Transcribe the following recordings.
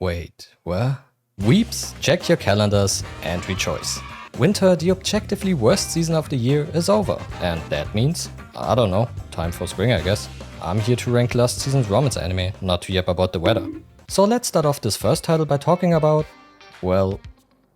Wait, what? Weeps, check your calendars and rejoice. Winter, the objectively worst season of the year, is over, and that means, I don't know, time for spring I guess. I'm here to rank last season's romance anime, not to yap about the weather. So let's start off this first title by talking about, well,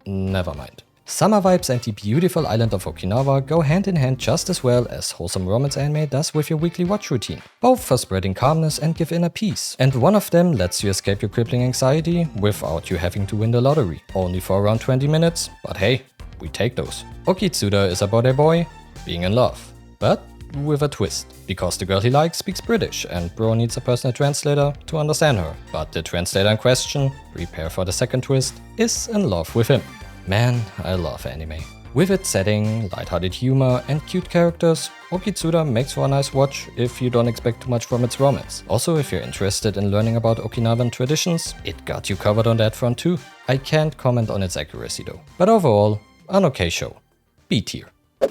never mind. Summer vibes and the beautiful island of Okinawa go hand in hand just as well as wholesome romance anime does with your weekly watch routine. Both for spreading calmness and give inner peace. And one of them lets you escape your crippling anxiety without you having to win the lottery. Only for around 20 minutes, but hey, we take those. Okitsura is about a boy being in love, but with a twist. Because the girl he likes speaks British and bro needs a personal translator to understand her. But the translator in question, prepare for the second twist, is in love with him. Man, I love anime. With its setting, lighthearted humor, and cute characters, Okitsura makes for a nice watch if you don't expect too much from its romance. Also, if you're interested in learning about Okinawan traditions, it got you covered on that front too. I can't comment on its accuracy though. But overall, an okay show. B tier.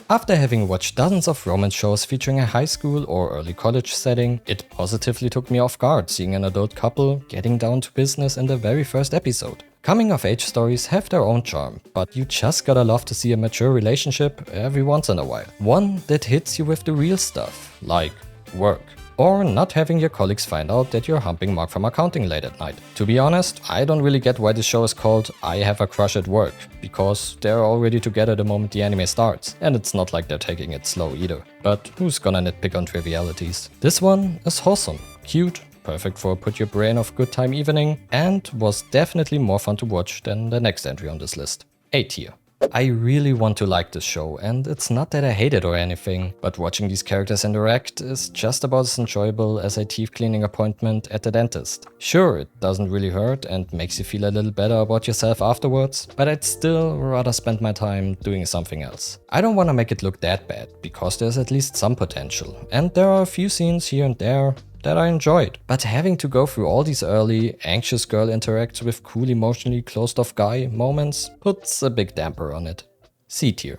After having watched dozens of romance shows featuring a high school or early college setting, it positively took me off guard seeing an adult couple getting down to business in the very first episode. Coming of age stories have their own charm, but you just gotta love to see a mature relationship every once in a while. One that hits you with the real stuff, like work. Or not having your colleagues find out that you're humping Mark from accounting late at night. To be honest, I don't really get why this show is called I Have a Crush at Work, because they're already together the moment the anime starts, and it's not like they're taking it slow either. But who's gonna nitpick on trivialities? This one is wholesome, cute, perfect for a put your brain off good time evening, and was definitely more fun to watch than the next entry on this list. A tier. I really want to like this show, and it's not that I hate it or anything, but watching these characters interact is just about as enjoyable as a teeth cleaning appointment at the dentist. Sure, it doesn't really hurt and makes you feel a little better about yourself afterwards, but I'd still rather spend my time doing something else. I don't want to make it look that bad, because there's at least some potential, and there are a few scenes here and there that I enjoyed. But having to go through all these early, anxious girl interacts with cool emotionally closed off guy moments puts a big damper on it. C tier.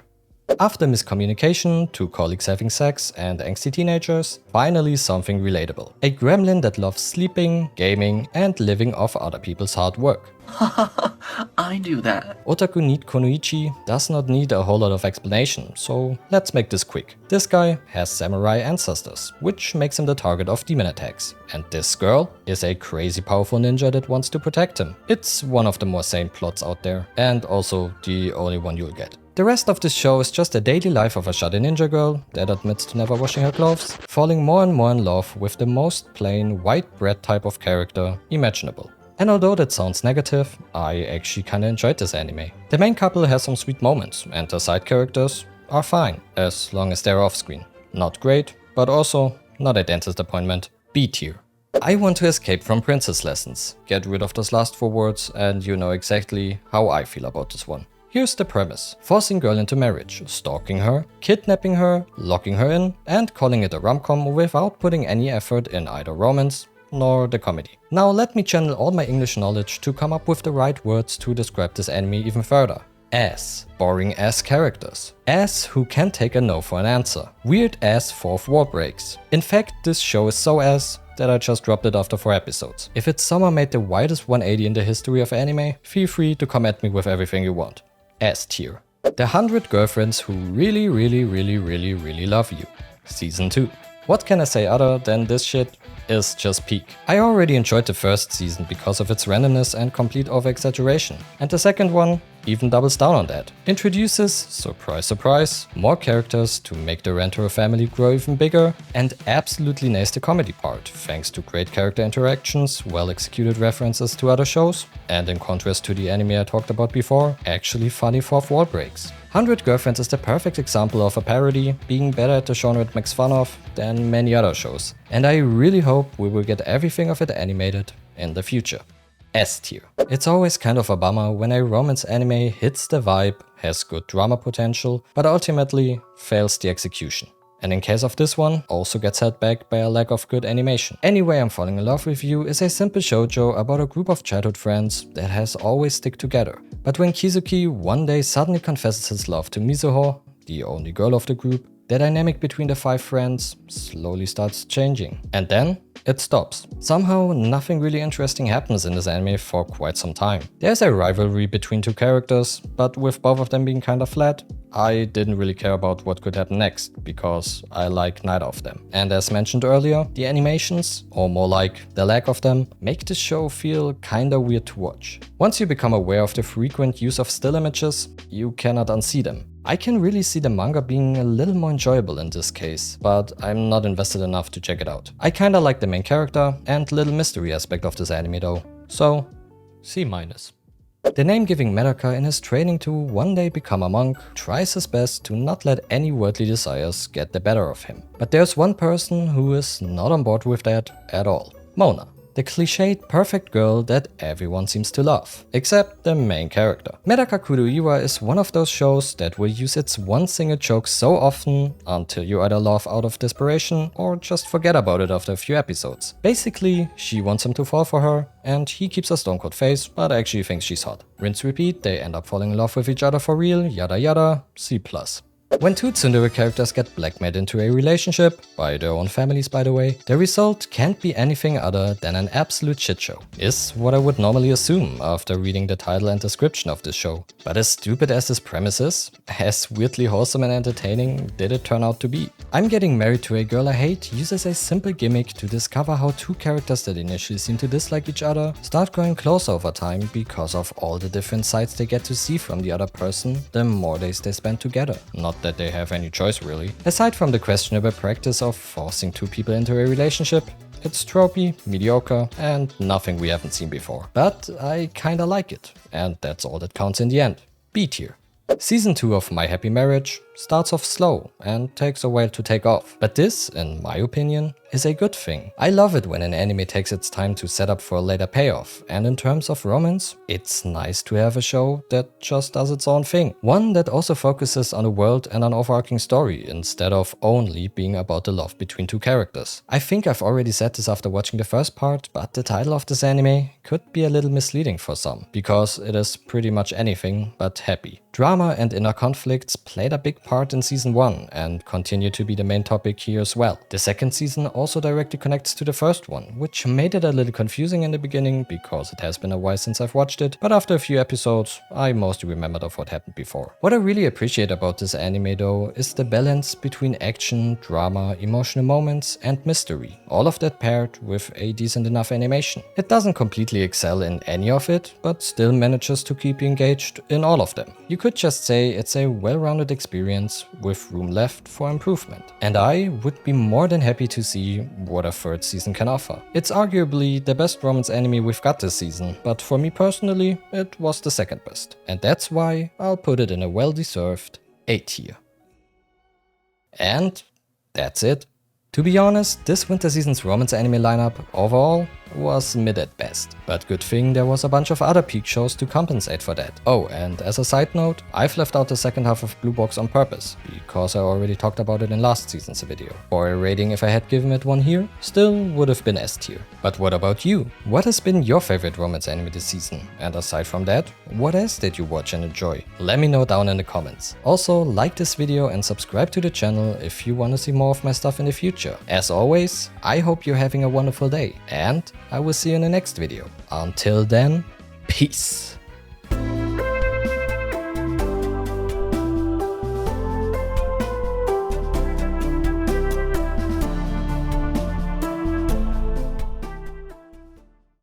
After miscommunication, two colleagues having sex, and angsty teenagers, finally something relatable. A gremlin that loves sleeping, gaming, and living off other people's hard work. I do that. Otaku Neet Kunoichi does not need a whole lot of explanation, so let's make this quick. This guy has samurai ancestors, which makes him the target of demon attacks. And this girl is a crazy powerful ninja that wants to protect him. It's one of the more sane plots out there, and also the only one you'll get. The rest of this show is just the daily life of a shoddy ninja girl that admits to never washing her clothes, falling more and more in love with the most plain white bread type of character imaginable. And although that sounds negative, I actually kinda enjoyed this anime. The main couple has some sweet moments, and the side characters are fine, as long as they're off screen. Not great, but also not a dentist appointment. B tier. I want to escape from princess lessons, get rid of those last 4 words, and you know exactly how I feel about this one. Here's the premise: forcing girl into marriage, stalking her, kidnapping her, locking her in, and calling it a rom-com without putting any effort in either romance nor the comedy. Now let me channel all my English knowledge to come up with the right words to describe this anime even further. Ass. Boring ass characters. Ass who can't take a no for an answer. Weird ass fourth wall breaks. In fact, this show is so ass that I just dropped it after 4 episodes. If it somehow made the widest 180 in the history of anime, feel free to come at me with everything you want. S tier. The 100 girlfriends who really love you. Season 2. What can I say other than this shit is just peak. I already enjoyed the first season because of its randomness and complete over-exaggeration, and the second one even doubles down on that. Introduces, surprise surprise, more characters to make the Rentaro family grow even bigger, and absolutely nails the comedy part, thanks to great character interactions, well-executed references to other shows, and in contrast to the anime I talked about before, actually funny fourth wall breaks. 100 Girlfriends is the perfect example of a parody being better at the genre it makes fun of than many other shows, and I really hope we will get everything of it animated in the future. S tier. It's always kind of a bummer when a romance anime hits the vibe, has good drama potential, but ultimately fails the execution. And in case of this one, also gets held back by a lack of good animation. Anyway, I'm Falling in Love with You is a simple shoujo about a group of childhood friends that has always stick together. But when Kizuki one day suddenly confesses his love to Mizuho, the only girl of the group, the dynamic between the 5 friends slowly starts changing. And then it stops. Somehow nothing really interesting happens in this anime for quite some time. There's a rivalry between 2 characters, but with both of them being kinda flat, I didn't really care about what could happen next, because I like neither of them. And as mentioned earlier, the animations, or more like the lack of them, make the show feel kinda weird to watch. Once you become aware of the frequent use of still images, you cannot unsee them. I can really see the manga being a little more enjoyable in this case, but I'm not invested enough to check it out. I kinda like the main character and little mystery aspect of this anime though, so C-. The name-giving Medaka, in his training to one day become a monk, tries his best to not let any worldly desires get the better of him. But there's one person who is not on board with that at all: Mona. The cliched perfect girl that everyone seems to love, except the main character. Medaka Kuroiwa is one of those shows that will use its one single joke so often until you either laugh out of desperation or just forget about it after a few episodes. Basically, she wants him to fall for her, and he keeps a stone cold face but actually thinks she's hot. Rinse repeat, they end up falling in love with each other for real, yada yada, C+. When 2 tsundere characters get blackmailed into a relationship, by their own families by the way, the result can't be anything other than an absolute shitshow. Is what I would normally assume after reading the title and description of this show. But as stupid as this premise is, as weirdly wholesome and entertaining did it turn out to be. I'm Getting Married to a Girl I Hate uses a simple gimmick to discover how 2 characters that initially seem to dislike each other start growing closer over time because of all the different sides they get to see from the other person the more days they spend together. Not that they have any choice really. Aside from the questionable practice of forcing 2 people into a relationship, it's tropey, mediocre, and nothing we haven't seen before. But I kinda like it, and that's all that counts in the end. B tier. Season 2 of My Happy Marriage starts off slow and takes a while to take off. But this, in my opinion, is a good thing. I love it when an anime takes its time to set up for a later payoff, and in terms of romance, it's nice to have a show that just does its own thing. One that also focuses on a world and an overarching story, instead of only being about the love between 2 characters. I think I've already said this after watching the first part, but the title of this anime could be a little misleading for some, because it is pretty much anything but happy. Drama and inner conflicts played a big part in season 1 and continue to be the main topic here as well. The second season also directly connects to the first one, which made it a little confusing in the beginning because it has been a while since I've watched it, but after a few episodes I mostly remembered of what happened before. What I really appreciate about this anime though is the balance between action, drama, emotional moments and mystery, all of that paired with a decent enough animation. It doesn't completely excel in any of it, but still manages to keep you engaged in all of them. You could just say it's a well-rounded experience with room left for improvement. And I would be more than happy to see what a third season can offer. It's arguably the best romance anime we've got this season, but for me personally, it was the second best. And that's why I'll put it in a well-deserved A tier. And that's it. To be honest, this winter season's romance anime lineup overall was mid at best, but good thing there was a bunch of other peak shows to compensate for that. Oh, and as a side note, I've left out the second half of Blue Box on purpose, because I already talked about it in last season's video. For a rating, if I had given it 1 here, still would have been S tier. But what about you? What has been your favorite romance anime this season? And aside from that, what else did you watch and enjoy? Let me know down in the comments. Also, like this video and subscribe to the channel if you want to see more of my stuff in the future. As always, I hope you're having a wonderful day, and I will see you in the next video. Until then, peace.